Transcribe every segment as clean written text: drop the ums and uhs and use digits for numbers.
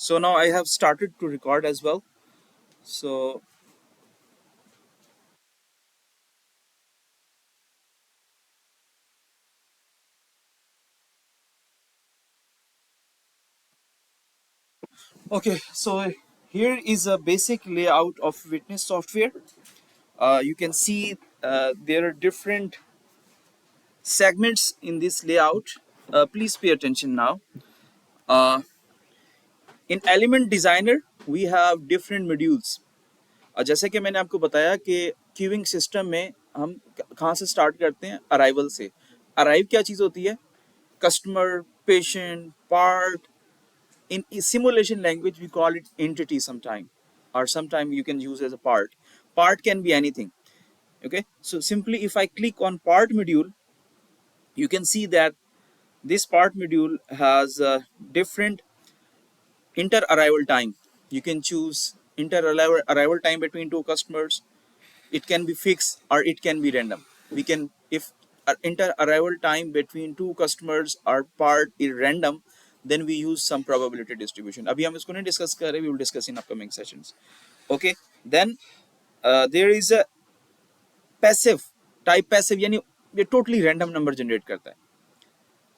so now I have started to record as well. So, okay, so here is a basic layout of Witness software. You can see there are different segments in this layout. Please pay attention now. Uh, in Element Designer, we have different modules. जैसे कि मैंने आपको बताया कि queuing system में हम कहाँ से स्टार्ट करते हैं, अराइवल से. अराइव क्या चीज़ होती है? Customer, patient, part. In simulation language we call it entity sometime, or sometime you can use as a part can be anything. Okay, so simply if I click on part module, you can see that this part module has a different inter arrival time. You can choose inter arrival time between two customers. It can be fixed or it can be random. We can, if inter arrival time between two customers or part is random, then we use some probability distribution. अभी हम इसको नहीं discuss कर रहे, we will discuss in upcoming sessions. Okay, then there is a passive type. Passive यानी ये totally random number generate करता है.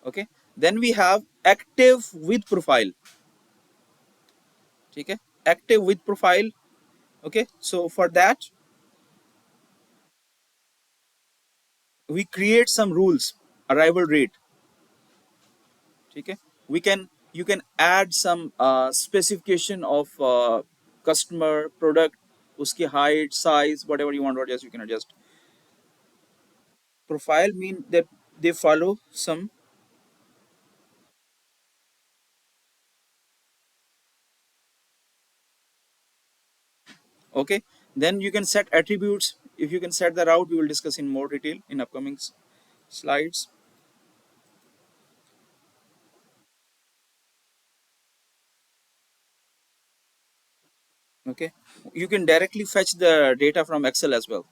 Okay, then we have active with profile. ठीक है, active with profile. Okay, so for that we create some rules. Arrival rate. ठीक है, we can, you can add some specification of customer, product, उसकी height, size, whatever you want to adjust, you can adjust. Profile mean that they follow some. Okay, then you can set attributes. If you can set that out, we will discuss in more detail in upcoming slides. Okay, you can directly fetch the data from Excel as well,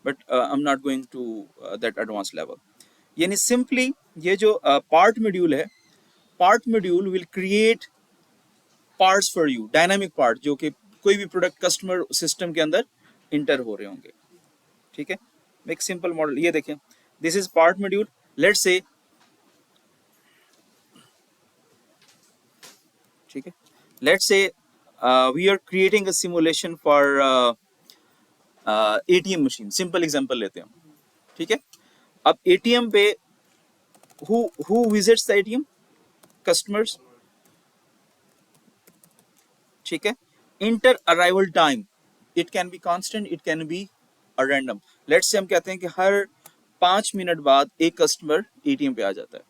but I'm not going to that advanced level. यानी simply ये जो part module है, part module will create parts for you, dynamic part, जो कि कोई भी product customer system के अंदर इंटर हो रहे होंगे. ठीक है, एक सिंपल मॉडल ये देखें. This is part module. Let's say, ठीक है, let's say we are creating a simulation for ATM machine. Simple example लेते हैं. ठीक है, अब एटीएम पे who visits the ATM? Customers. ठीक है, inter arrival time, it can be constant, it can be random. Let's say हम कहते हैं कि हर 5 मिनट बाद एक कस्टमर एटीएम पे आ जाता है.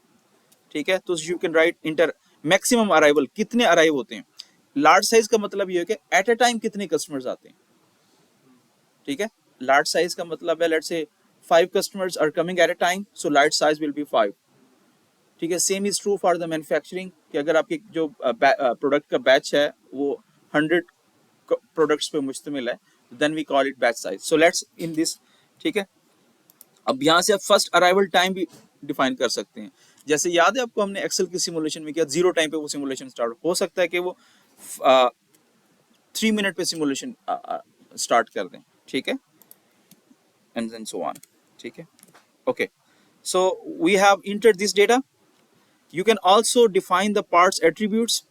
ठीक है, तो you can write inter maximum arrival, कितने अराइव होते हैं. लार्ज साइज का मतलब ये है कि एट अ टाइम कितने कस्टमर्स आते हैं. ठीक है, लार्ज साइज का मतलब है let's say 5 customers are coming at a time, so large size will be 5. ठीक है, same is true for the manufacturing कि अगर आपके जो प्रोडक्ट का बैच है वो 100 प्रोडक्ट्स पे मुश्तमिल है, then we call it batch size. So let's in this. ठीक है, अब यहाँ से आप फर्स्ट अराइवल टाइम भी डिफाइन कर सकते हैं. जैसे याद है आपको, हमने एक्सेल की सिमुलेशन में किया, 0 टाइम पे वो सिमुलेशन स्टार्ट हो सकता है कि वो 3 मिनट पे सिमुलेशन स्टार्ट कर दें. ठीक है, एंड देन सो ऑन. ठीक है, okay, so we have entered this data. You can also define the parts attributes.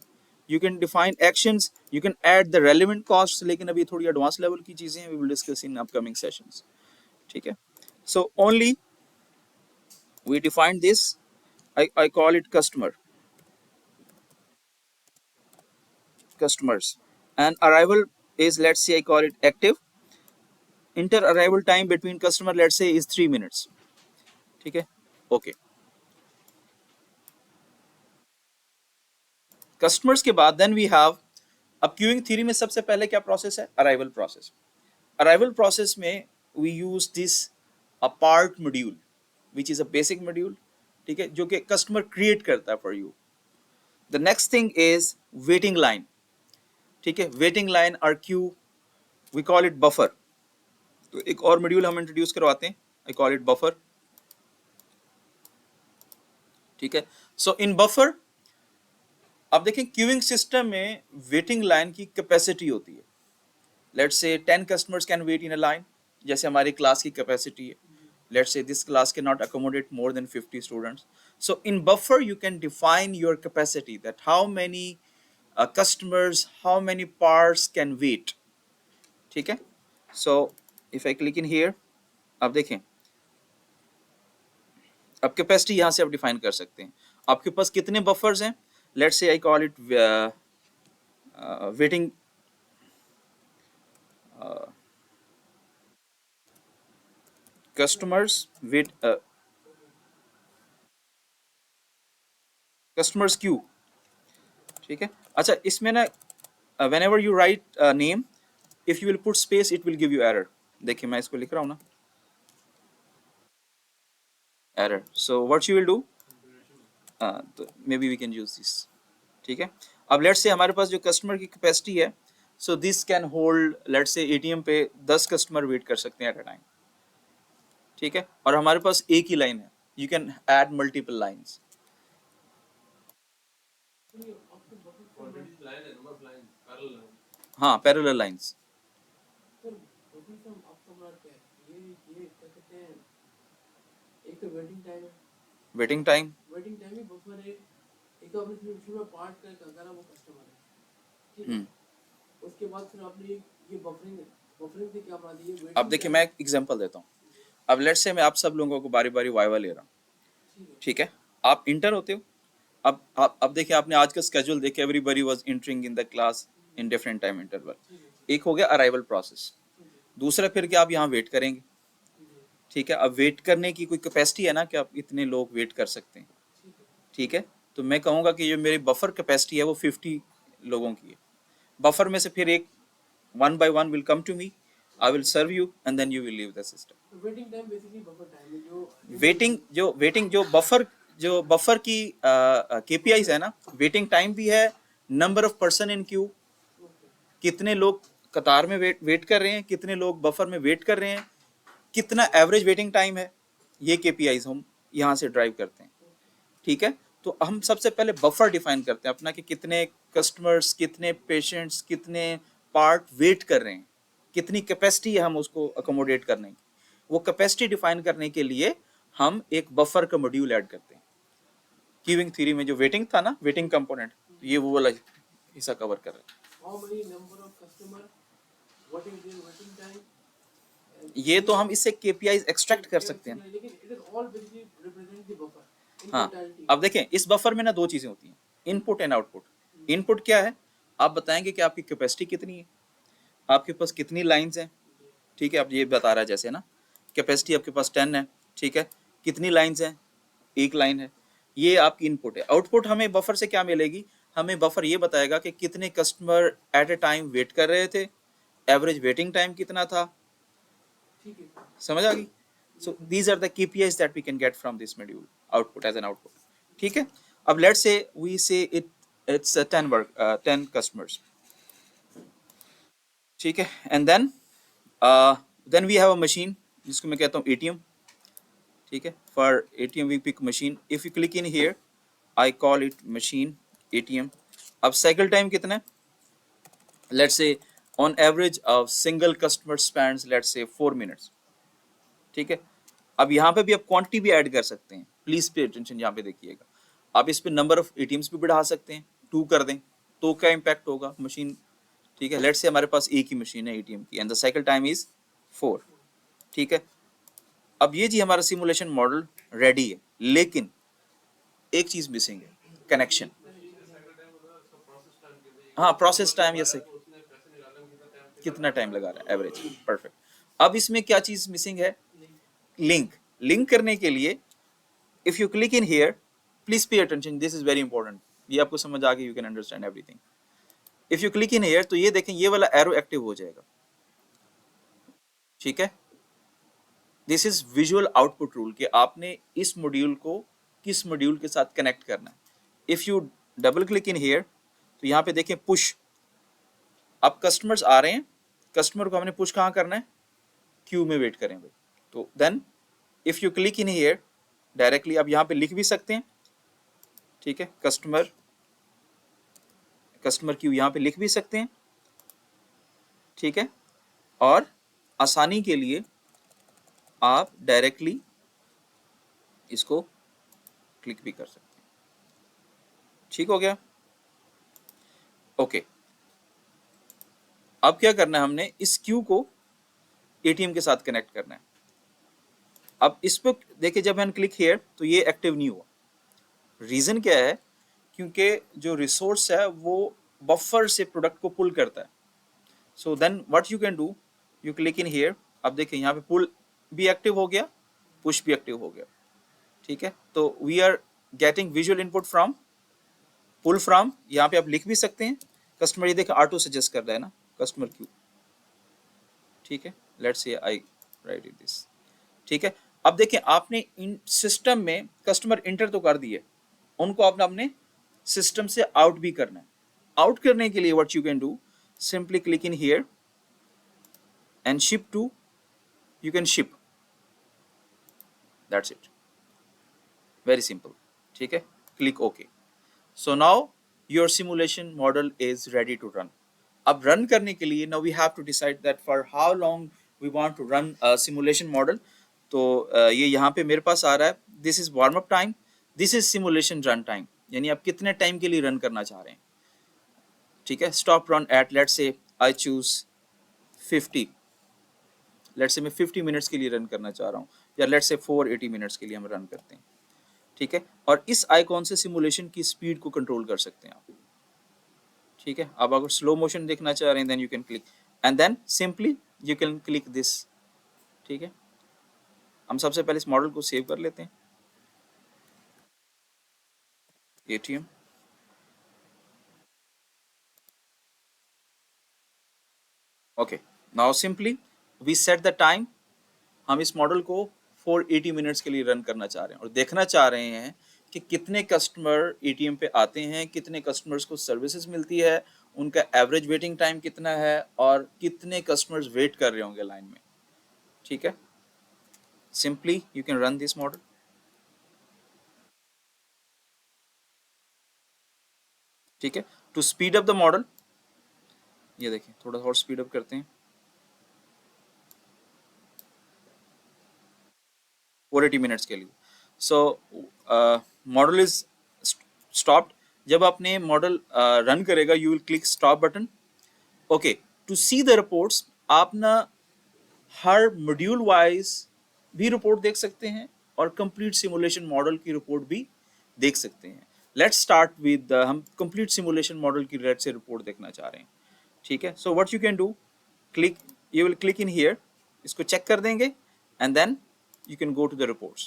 You can define actions. You can add the relevant costs. लेकिन अभी थोड़ी एडवांस लेवल की चीजें हैं, we will discuss in upcoming sessions. ठीक है, so only we define this. I call it customers, and arrival is, let's say I call it active. Inter arrival time between customer, let's say, is 3 minutes. ठीक है, okay. Customers के बाद then we have, अब queuing theory में सबसे पहले क्या process है? Arrival process. अराइवल प्रोसेस में we use this a part module which is a basic module. ठीक है, जो कि कस्टमर क्रिएट करता है for you. The next thing is waiting line. ठीक है, वेटिंग लाइन और queue, we call it buffer. तो एक और मॉड्यूल हम इंट्रोड्यूस करवाते हैं, आई कॉल इट बफर. ठीक है, सो इन बफर अब देखें क्यूइंग सिस्टम में वेटिंग लाइन की कैपेसिटी होती है। लेट्स से 10 customers can wait in a line, जैसे हमारी क्लास की कैपेसिटी है। Let's say this class cannot accommodate more than 50 students. So in buffer you can define your capacity, that how many customers, how many parts can wait. ठीक है? So if I click in here, अब देखें, अब capacity यहाँ से आप define कर सकते हैं। आपके पास कितने बफर्स हैं? Let's say I call it waiting customers wait customers queue. ठीक है, अच्छा इसमें ना whenever you write a name, if you will put space it will give you error। देखिए मैं इसको लिख रहा हूँ ना, error, so what you will do, तो maybe we can use this। ठीक है, अब लेट्स से हमारे पास जो कस्टमर की कैपेसिटी है, so this can hold, let's say ATM पे 10 कस्टमर वेट कर सकते हैं एट अ टाइम। ठीक है, और हमारे पास एक ही लाइन है, you can add multiple lines. हाँ, पैरेलल लाइंस। वेटिंग टाइम ही बफर है। एक तो आपने शुरू में पार्ट का करा वो कस्टमर है, ठीक है, उसके बाद फिर आपने ये बफरिंग से क्या बना दिया। अब देखिए मैं एक एग्जांपल देता हूँ। अब लेट्स से मैं आप सब लोगों को बारी बारी वाइवा ले रहा हूँ, ठीक है, आप इंटर होते हो। अब देखिए आपने आज का स्केड्यूल देखे, everybody was entering in the class in different time interval. एक हो गया अराइवल प्रोसेस, दूसरा फिर क्या आप यहाँ वेट करेंगे। ठीक है, अब वेट करने की कोई कैपेसिटी है ना कि आप इतने लोग वेट कर सकते हैं। ठीक है, तो मैं कहूँगा कि जो मेरी बफर कैपेसिटी है वो 50 लोगों की है। बफर में से फिर एक one by one will come to me, I will serve you and then you will leave the system. Waiting time basically buffer time है, जो वेटिंग जो बफर की केपीआईज है ना, वेटिंग टाइम भी है, number of person in Q, कितने लोग कतार में वेट कर रहे हैं, कितने लोग बफर में वेट कर रहे हैं, कितना एवरेज वेटिंग टाइम है, ये केपीआईज हम यहाँ से ड्राइव करते हैं। ठीक है, तो हम सबसे पहले बफर डिफाइन करते हैं अपना कि कितने कस्टमर्स, कितने पेशेंट्स, कितने पार्ट वेट कर रहे हैं, कितनी कैपेसिटी है हम उसको अकोमोडेट करने की। वो कैपेसिटी डिफाइन करने के लिए हम एक बफर का मॉड्यूल ऐड करते हैं। क्यूइंग थ्योरी में जो वेटिंग था ना, वेटिंग कंपोनेंट, तो ये वो वाला हिस्सा कवर कर रहा है। ये तो हम इससे केपीआईज एक्सट्रैक्ट कर सकते हैं। हाँ, अब देखें इस बफर में ना दो चीजें होती हैं, इनपुट एंड आउटपुट। इनपुट क्या है, आप बताएंगे कि आपकी कैपेसिटी कितनी है, आपके पास कितनी लाइंस हैं। ठीक है, अब ये बता रहा है जैसे ना, कैपेसिटी आपके पास 10 है, ठीक है, कितनी लाइंस हैं, एक लाइन है, ये आपकी इनपुट है। आउटपुट हमें बफर से क्या मिलेगी, हमें बफर ये बताएगा कि कितने customer at a time wait कर रहे थे, एवरेज वेटिंग टाइम कितना था। समझ आ गई? So these are the KPIs that we can get from this module output as an output. ठीक है, अब let's say we say it's 10 customers. ठीक है, and then we have a machine जिसको मैं कहता हूँ ATM। ठीक है, for ATM we pick machine, if you click in here I call it machine ATM। अब cycle time कितना है, let's say on average a single customer spends let's say 4 minutes। ठीक है, अब यहाँ पे भी आप क्वांटिटी भी ऐड कर सकते हैं, प्लीज पे अटेंशन, यहाँ पे देखिएगा। आप इस पे नंबर ऑफ एटीएम्स भी बढ़ा सकते हैं, 2 कर दें तो क्या इम्पैक्ट होगा मशीन। ठीक है, लेट्स से हमारे पास एक ही मशीन है एटीएम की and the cycle time is 4। ठीक है, अब ये जी हमारा सिमुलेशन मॉडल रेडी है, लेकिन एक चीज मिसिंग है, कनेक्शन। हाँ, प्रोसेस टाइम, जैसे कितना टाइम लगा रहा है एवरेज, परफेक्ट। अब इसमें क्या चीज मिसिंग है, लिंक करने के लिए if you click in here, please pay attention, this is very important, ये आपको समझ आ गई, you can understand everything। if you click in here तो ये देखें ये वाला एरो एक्टिव हो जाएगा। ठीक है, this is visual output rule कि आपने इस मॉड्यूल को किस मॉड्यूल के साथ कनेक्ट करना है। If U double click in here तो यहाँ पे देखें पुश, अब कस्टमर्स आ रहे हैं, कस्टमर को हमने पुश कहाँ करना है, क्यू में वेट करें भाई। तो then if you click in here directly आप यहाँ पे लिख भी सकते हैं। ठीक है, कस्टमर कस्टमर क्यू यहाँ पे लिख भी सकते हैं, ठीक है, और आसानी के लिए आप डायरेक्टली इसको क्लिक भी कर सकते हैं। ठीक हो गया, ओके। अब क्या करना है, हमने इस क्यू को एटीएम के साथ कनेक्ट करना है। अब इस पे देखिए, जब मैंने क्लिक हियर तो ये एक्टिव नहीं हुआ। रीजन क्या है, क्योंकि जो रिसोर्स है वो बफर से प्रोडक्ट को पुल करता है। So then what you can do, you click in here. अब देखिए यहाँ पे पुल भी एक्टिव हो गया, पुश भी एक्टिव हो गया, ठीक है। तो we are getting visual input from pull from, यहाँ पे आप लिख भी सकते हैं कस्टमर, ये देखिए ऑटो सजेस्ट कर रहा है ना कस्टमर क्यू, ठीक है। Let's say I right it this, ठीक है। अब देखिए आपने इन सिस्टम में कस्टमर इंटर तो कर दिए, उनको आपने अपने सिस्टम से आउट भी करना है। आउट करने के लिए what you can do, simply click in here and ship to, you can ship, that's it, very simple, ठीक है। Click okay. So now your simulation model is ready to run. अब run करने के लिए now we have to decide that for how long we want to run simulation model. तो ये यहाँ पे मेरे पास आ रहा है, this is warm up time, this is simulation run time, यानी आप कितने टाइम के लिए रन करना चाह रहे हैं, ठीक है। Stop run at, let's say I choose 50, let's say मैं 50 मिनट्स के लिए रन करना चाह रहा हूँ, या लेट्स से 480 मिनट्स के लिए हम रन करते हैं, ठीक है। और इस आइकॉन से सिमुलेशन की स्पीड को कंट्रोल कर सकते हैं आप, ठीक है। अब अगर स्लो मोशन देखना चाह रहे हैं then you can click and then simply you can click this, ठीक है। हम सबसे पहले इस मॉडल को सेव कर लेते हैं, ATM, okay. Now simply we set the time, हम इस मॉडल को 480 मिनट्स के लिए रन करना चाह रहे हैं और देखना चाह रहे हैं कि कितने कस्टमर एटीएम पे आते हैं, कितने कस्टमर्स को सर्विसेज मिलती है, उनका एवरेज वेटिंग टाइम कितना है और कितने कस्टमर्स वेट कर रहे होंगे लाइन में, ठीक है। Simply you can run this model, ठीक है। To speed up the model, ये देखिए थोड़ा और स्पीड अप करते हैं, 480 मिनट्स के लिए। So model is stopped. जब आपने मॉडल रन करेगा you will click stop button, okay. To see the reports, आप ना हर मॉड्यूल वाइज भी रिपोर्ट देख सकते हैं और कंप्लीट सिमुलेशन मॉडल की रिपोर्ट भी देख सकते हैं। लेट्स स्टार्ट विद, हम कंप्लीट सिमुलेशन मॉडल की लेट से रिपोर्ट देखना चाह रहे हैं, ठीक है। So what you can do, click, you will click in here, इसको चेक कर देंगे and then you can go to the reports.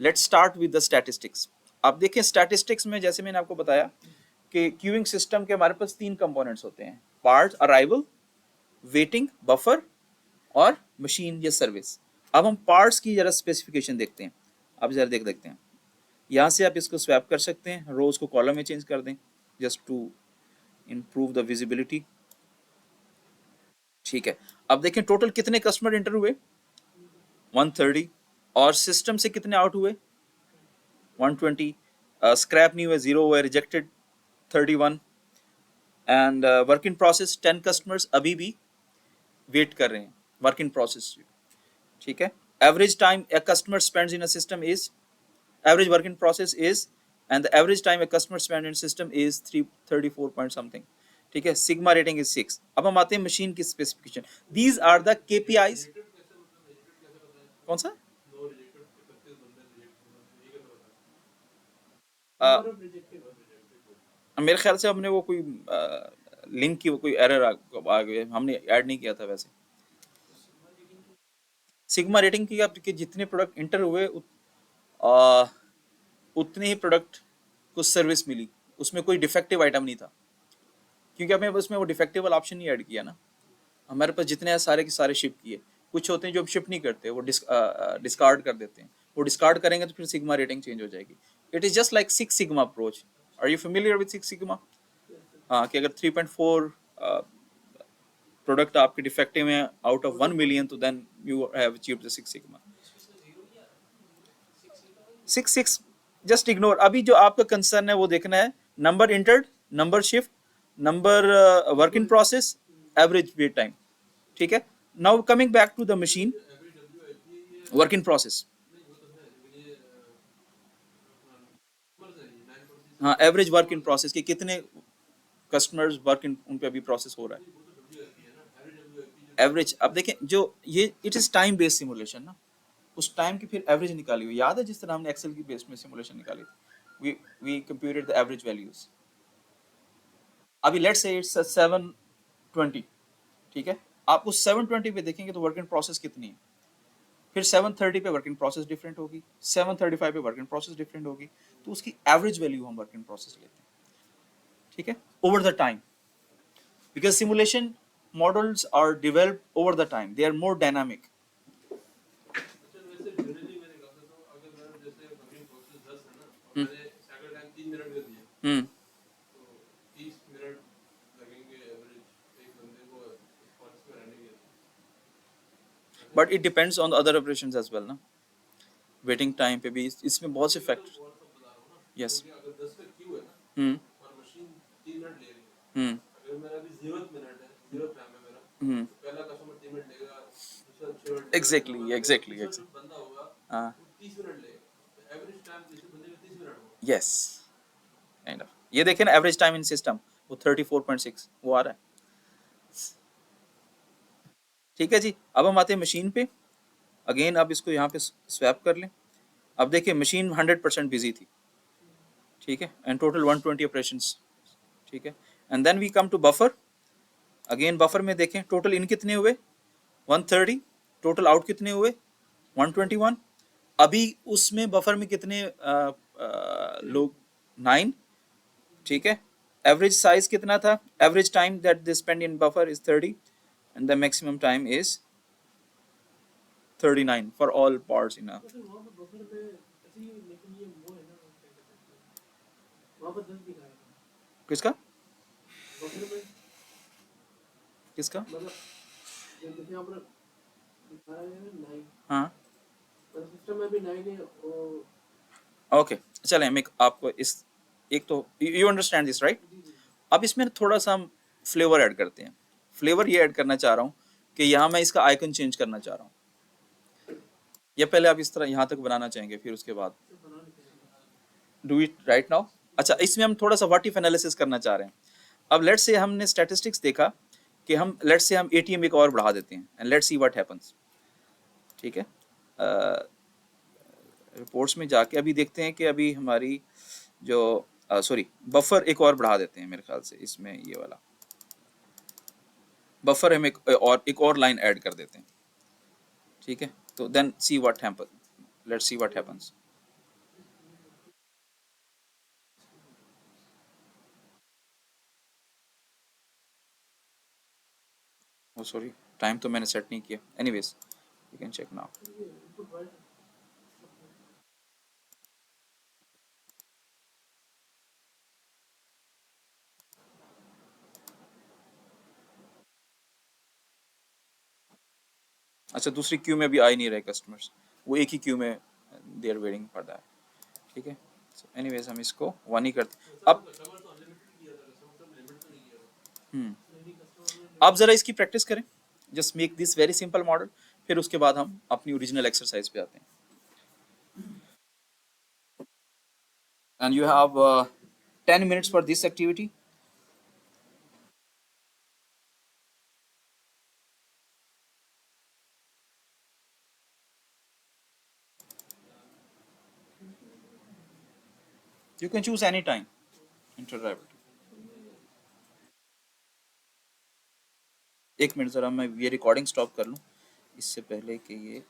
Let's start with the statistics. आप देखें स्टैटिस्टिक्स में जैसे मैंने आपको बताया कि क्यूइंग सिस्टम के हमारे पास 3 कंपोनेंट्स होते हैं, पार्ट, अराइवल, वेटिंग, बफर और मशीन या सर्विस। अब हम पार्ट्स की जरा स्पेसिफिकेशन देखते हैं, आप जरा देख देखते हैं। यहाँ से आप इसको स्वैप कर सकते हैं, रोज को कॉलम में चेंज कर दें just to improve the visibility, ठीक है। अब देखें टोटल कितने कस्टमर इंटर हुए, 130, और सिस्टम से कितने आउट हुए, 120, स्क्रैप नहीं हुए, 0 हुए, rejected 31, and work in process 10 customers अभी भी वेट कर रहे हैं, वर्क इन प्रोसेस, ठीक है। Average time a customer spends in a system is, average work in process is, and the average time a customer spend in system is 334 point something, ठीक है। Sigma rating is 6। अब हम आते हैं machine की specification, these are the KPIs. कौन सा मेरे ख्याल से हमने वो कोई लिंक की वो कोई एरर आ गई, हमने ऐड नहीं किया था वैसे। सिग्मा रेटिंग की आपके जितने प्रोडक्ट इंटर हुए उतने ही प्रोडक्ट को सर्विस मिली, उसमें कोई डिफेक्टिव आइटम नहीं था, क्योंकि हमें उसमें वो डिफेक्टिव वाला ऑप्शन नहीं ऐड किया ना। हमारे पास जितने हैं सारे के सारे शिप किए, कुछ होते हैं जो हम शिप नहीं करते, वो डिस्कार्ड कर देते हैं, वो डिस्कार्ड करेंगे तो फिर सिग्मा रेटिंग चेंज हो जाएगी। It is just like 6 sigma approach. Are you familiar with 6 sigma? हाँ, कि अगर 3.4 प्रोडक्ट आपके डिफेक्टिव हैं आउट ऑफ 1 मिलियन तो then you have achieved the 6 sigma. 6 just ignore. अभी जो आपका कंसर्न है वो देखना है number entered, number shift number work in process, average wait time, ठीक है। Now coming back to the machine, work in process, हाँ एवरेज वर्क इन प्रोसेस के कितने कस्टमर्स वर्क इन उन पे अभी प्रोसेस हो रहा है, एवरेज। अब देखें जो ये it is time based simulation ना, उस टाइम की फिर एवरेज निकाली हुई, याद है जिस तरह हमने एक्सेल की बेस में सिमुलेशन निकाली थी, we computed the average values. अभी लेट्स से इट्स 720, ठीक है। आप उस 720 पे देखेंगे तो वर्क इन प्रोसेस कितनी है, फिर 730 पे वर्क इन प्रोसेस डिफरेंट होगी, 735 पे वर्क इन प्रोसेस डिफरेंट होगी, तो उसकी एवरेज वैल्यू हम वर्क इन प्रोसेस लेते हैं, ठीक है, over the time. Because simulation models are developed over the time, they are more dynamic. Hmm hmm but it depends on other operations as well ना, waiting time पे भी इसमें बहुत से factor. Yes. Hmm hmm hmm exactly exactly exactly हाँ yes kind of. ये देखें ना एवरेज टाइम इन सिस्टम, वो 34.6 वो आ रहा है, ठीक है जी। अब हम आते हैं मशीन पे, अगेन आप इसको यहाँ पे स्वैप कर लें। अब देखिए मशीन 100% बिजी थी, ठीक है, एंड टोटल 120 ऑपरेशंस, ठीक है। And then we come to buffer, again buffer में देखें टोटल इन कितने हुए 130, टोटल आउट कितने हुए 121। अभी उसमें बफर में कितने लोग 9, ठीक है। एवरेज साइज कितना था, average time that they spend in buffer is 30 and the maximum time is 39 for all parts in a. किसका किसका हाँ ओके चलें, हम एक आपको इस एक तो यू अंडरस्टैंड दिस राइट। अब इसमें थोड़ा सा हम फ्लेवर ऐड करते हैं। फ्लेवर ये ऐड करना चाह रहा हूँ कि यहाँ मैं इसका आइकन चेंज करना चाह रहा हूँ, या पहले आप इस तरह यहाँ तक बनाना चाहेंगे फिर उसके बाद डू इट राइट नाउ। अच्छा इसमें हम थोड़ा सा व्हाट इफ एनालिसिस करना चाह रहे हैं। अब लेट्स से हमने स्टैटिस्टिक्स देखा कि हम लेट्स से हम एटीएम एक और बढ़ा देते हैं and let's see what happens, ठीक है। रिपोर्ट्स में जाके अभी देखते हैं कि अभी हमारी जो सॉरी बफर एक और बढ़ा देते हैं मेरे ख्याल से, इसमें ये वाला बफर हम एक और लाइन ऐड कर देते हैं, ठीक है। तो then see what happen, let's see what happens. Oh sorry time तो मैंने सेट नहीं किया, anyways you can check now. अच्छा दूसरी क्यू में भी आ ही नहीं रहे कस्टमर्स, वो एक ही क्यू में they are waiting for that, ठीक है। एनीवेज हम इसको वन ही करते अब। हम्म आप ज़रा इसकी प्रैक्टिस करें, just make this very simple model, फिर उसके बाद हम अपनी ओरिजिनल एक्सरसाइज पे आते हैं। And you have 10 minutes for this activity. You can choose any time interrupt. एक मिनट ज़रा मैं ये रिकॉर्डिंग स्टॉप कर लूँ इससे पहले कि ये